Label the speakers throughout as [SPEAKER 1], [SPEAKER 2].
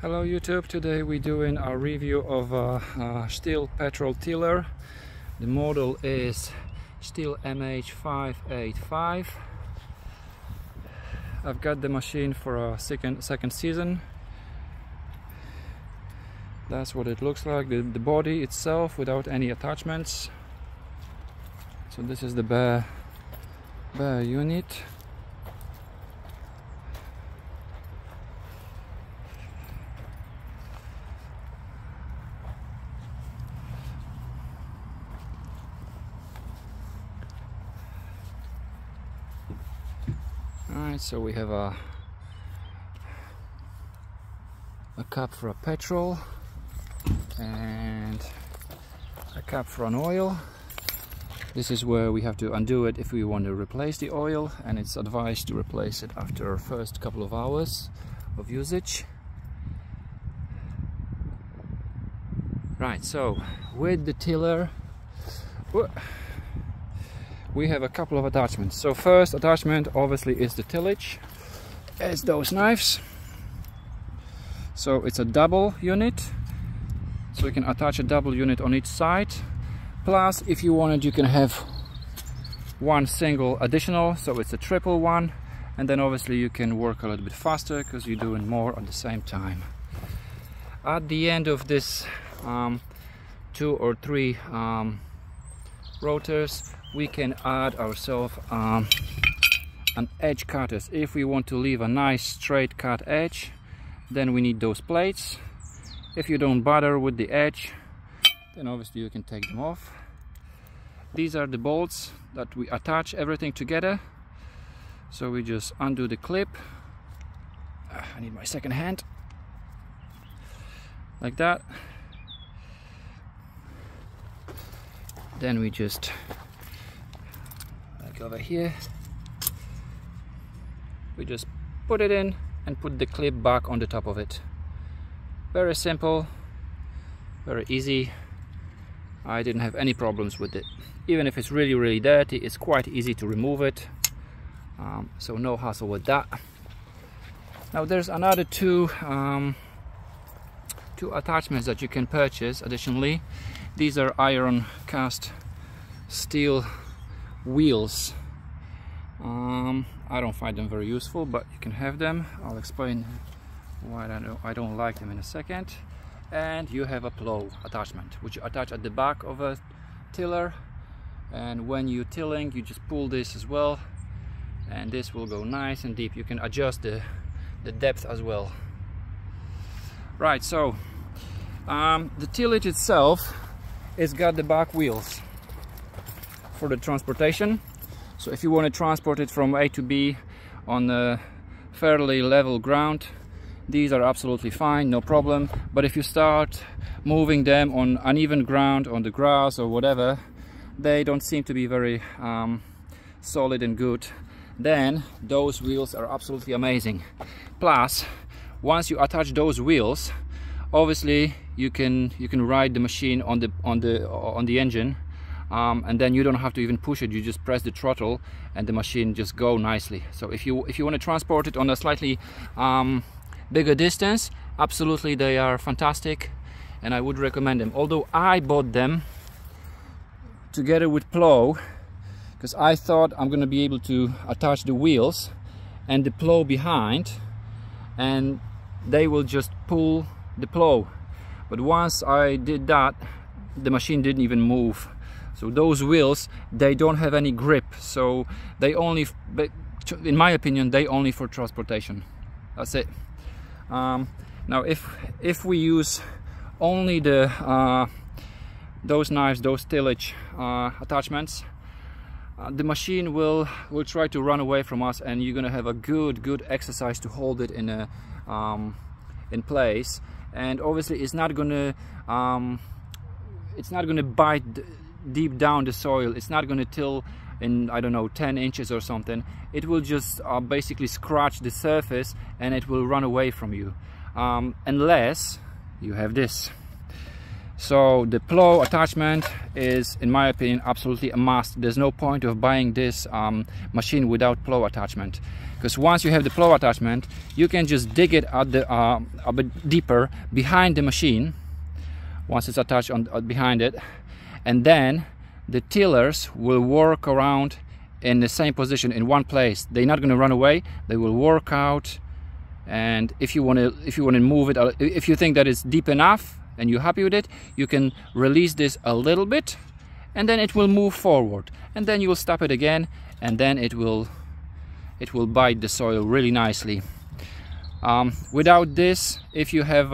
[SPEAKER 1] Hello YouTube, today we're doing a review of a Stihl petrol tiller. The model is Stihl MH585. I've got the machine for a second season. That's what it looks like, the body itself without any attachments. So this is the bare unit. Alright, so we have a cap for a petrol and a cap for an oil. This is where we have to undo it if we want to replace the oil, and it's advised to replace it after first couple of hours of usage. Right, so with the tiller we have a couple of attachments. So first attachment obviously is the tillage. It's those knives. So it's a double unit, so you can attach a double unit on each side. Plus, if you wanted, you can have one single additional, so it's a triple one, and then obviously you can work a little bit faster because you're doing more at the same time. At the end of this 2 or 3 rotors, we can add ourselves an edge cutters. If we want to leave a nice straight cut edge, then we need those plates. If you don't bother with the edge, then obviously you can take them off. These are the bolts that we attach everything together. So we just undo the clip. I need my second hand. Like that. Then we just, like over here, we just put it in and put the clip back on the top of it. Very simple, very easy. I didn't have any problems with it. Even if it's really dirty, it's quite easy to remove it. So no hassle with that. Now there's another two attachments that you can purchase additionally. These are iron cast steel wheels. I don't find them very useful, but you can have them. I'll explain why I don't like them in a second. And you have a plow attachment, which you attach at the back of a tiller, and when you're tilling you just pull this as well, and this will go nice and deep. You can adjust the depth as well. Right, so the tillage itself, it's got the back wheels for the transportation. So if you want to transport it from A to B on a fairly level ground, these are absolutely fine, no problem. But if you start moving them on uneven ground, on the grass or whatever, they don't seem to be very solid and good. Then those wheels are absolutely amazing. Plus, once you attach those wheels, obviously you can ride the machine on the engine, and then you don't have to even push it. You just press the throttle and the machine just go nicely. So if you want to transport it on a slightly bigger distance, absolutely they are fantastic, and I would recommend them. Although I bought them together with plow because I thought I'm going to be able to attach the wheels and the plow behind, and they will just pull the plow. But once I did that, the machine didn't even move. So those wheels, they don't have any grip, so they only, in my opinion, they only for transportation. That's it. Now if we use only the those knives, those tillage attachments, the machine will try to run away from us, and you're gonna have a good exercise to hold it in place. And obviously it's not gonna bite deep down the soil. It's not gonna till in, I don't know, 10 inches or something. It will just basically scratch the surface and it will run away from you, unless you have this. So the plow attachment is, in my opinion, absolutely a must. There's no point of buying this machine without plow attachment. because once you have the plow attachment, you can just dig it at the a bit deeper behind the machine once it's attached on behind it, and then the tillers will work around in the same position in one place. They're not going to run away, they will work out. And if you want to move it, if you think that it's deep enough and you're happy with it, you can release this a little bit, and then it will move forward, and then you will stop it again, and then it will bite the soil really nicely. Without this, if you have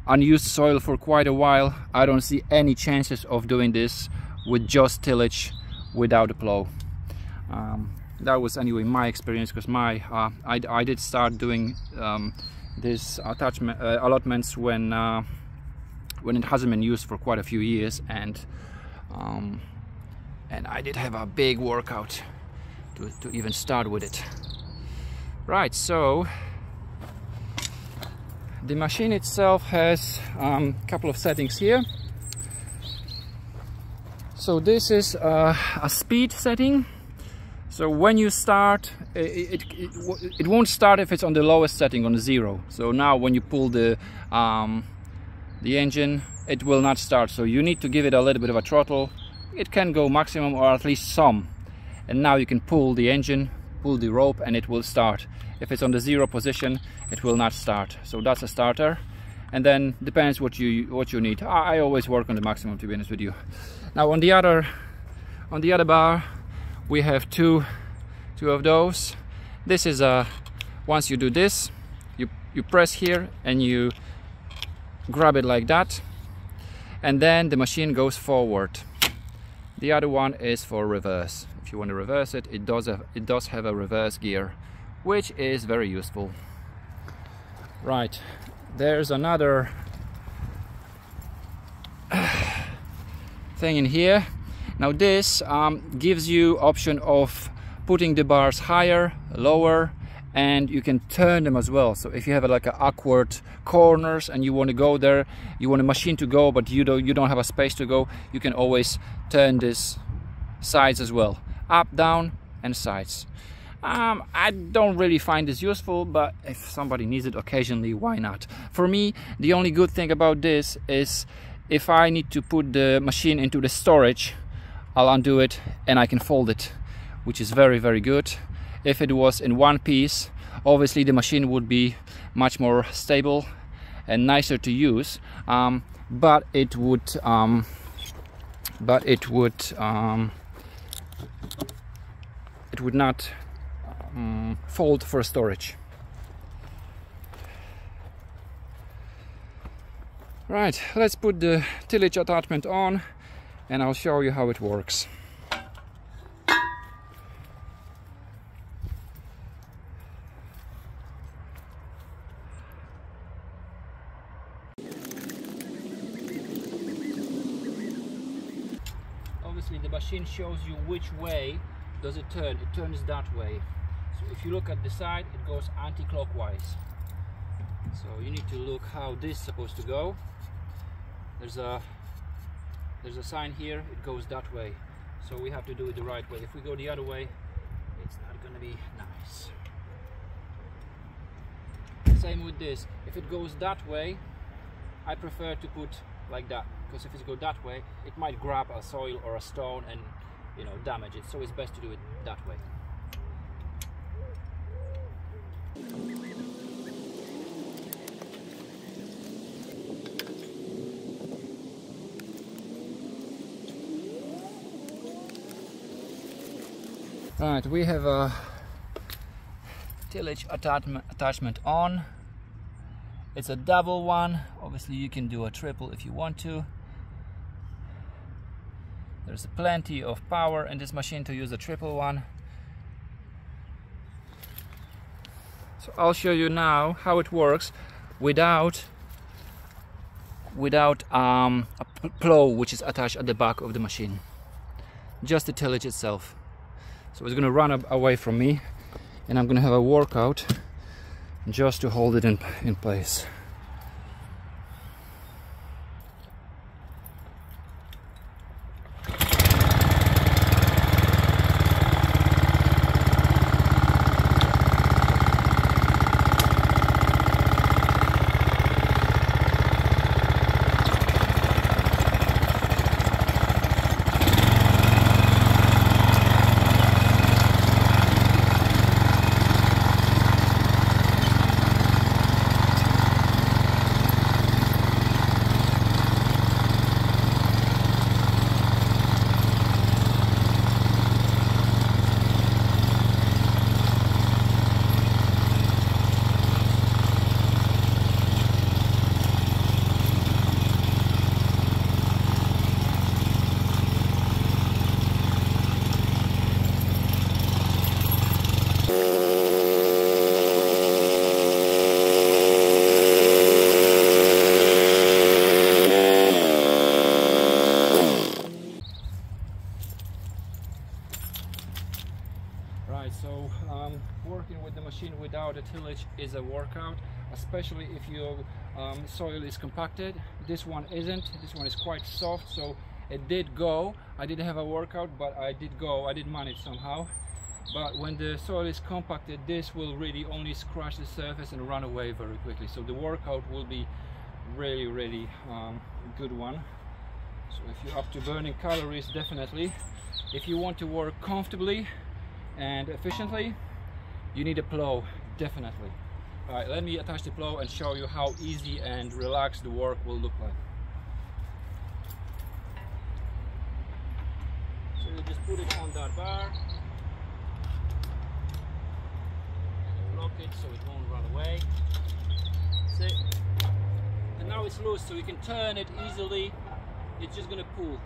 [SPEAKER 1] unused soil for quite a while, I don't see any chances of doing this with just tillage without a plow. That was anyway my experience, because I did start doing this allotments when it hasn't been used for quite a few years, and I did have a big workout to even start with it. Right, so the machine itself has a couple of settings here. So this is a speed setting. So when you start, it won't start if it's on the lowest setting, on 0. So now when you pull the engine, it will not start. So you need to give it a little bit of a throttle. It can go maximum, or at least some. And now you can pull the engine, pull the rope, and it will start. If it's on the 0 position, it will not start. So that's a starter. And then depends what you need. I always work on the maximum, to be honest with you. Now on the other bar, we have two of those. This is once you do this, you press here and you grab it like that, and then the machine goes forward. The other one is for reverse. If you want to reverse it, it does have a reverse gear, which is very useful. Right, there's another thing in here. Now this gives you option of putting the bars higher, lower, and you can turn them as well. So if you have like a awkward corners and you want to go there, you want a machine to go, but you don't have a space to go, you can always turn this sides as well, up, down, and sides. I don't really find this useful, but if somebody needs it occasionally, why not? For me, the only good thing about this is if I need to put the machine into the storage, I'll undo it and I can fold it, which is very, very good. If it was in one piece, obviously the machine would be much more stable and nicer to use, but it would not fold for storage. Right, let's put the tillage attachment on and I'll show you how it works. Obviously the machine shows you which way does it turn. It turns that way. So if you look at the side, it goes anti-clockwise. So you need to look how this is supposed to go. There's a sign here, it goes that way. So we have to do it the right way. If we go the other way, it's not going to be nice. Same with this. If it goes that way, I prefer to put like that, because if it goes that way, it might grab a soil or a stone and, you know, damage it. So it's best to do it that way. Right, we have a tillage attachment on. It's a double one. Obviously you can do a triple if you want to. There's plenty of power in this machine to use a triple one. So I'll show you now how it works without a plow which is attached at the back of the machine. Just the tillage itself. So it's going to run away from me and I'm going to have a workout just to hold it in place. workout, especially if your soil is compacted. This one isn't. This one is quite soft, so it did go. I did have a workout, but I did manage somehow. But when the soil is compacted, this will really only scratch the surface and run away very quickly. So the workout will be really good one. So if you're up to burning calories, definitely. If you want to work comfortably and efficiently, you need a plow, definitely. All right, let me attach the plow and show you how easy and relaxed the work will look like. So you just put it on that bar, lock it so it won't run away. That's it. And now it's loose, so you can turn it easily. It's just gonna pull.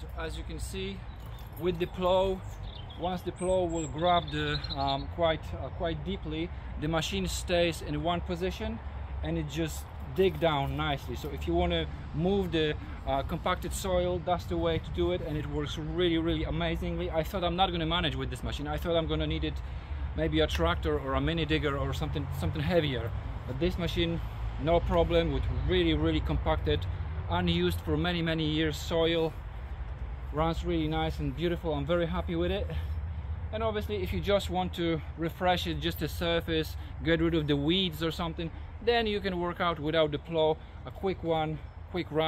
[SPEAKER 1] So as you can see, with the plow, once the plow will grab the quite deeply, the machine stays in one position and it just dig down nicely. So if you want to move the compacted soil, that's the way to do it, and it works really amazingly. I thought I'm not going to manage with this machine. I thought I'm going to need it, maybe a tractor or a mini digger or something heavier. But this machine, no problem, with really compacted, unused for many years soil. Runs really nice and beautiful. I'm very happy with it. And obviously if you just want to refresh it, just the surface, get rid of the weeds or something, then you can work out without the plow, a quick run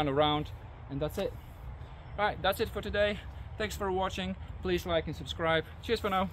[SPEAKER 1] around, and that's it. All right, that's it for today. Thanks for watching. Please like and subscribe. Cheers for now.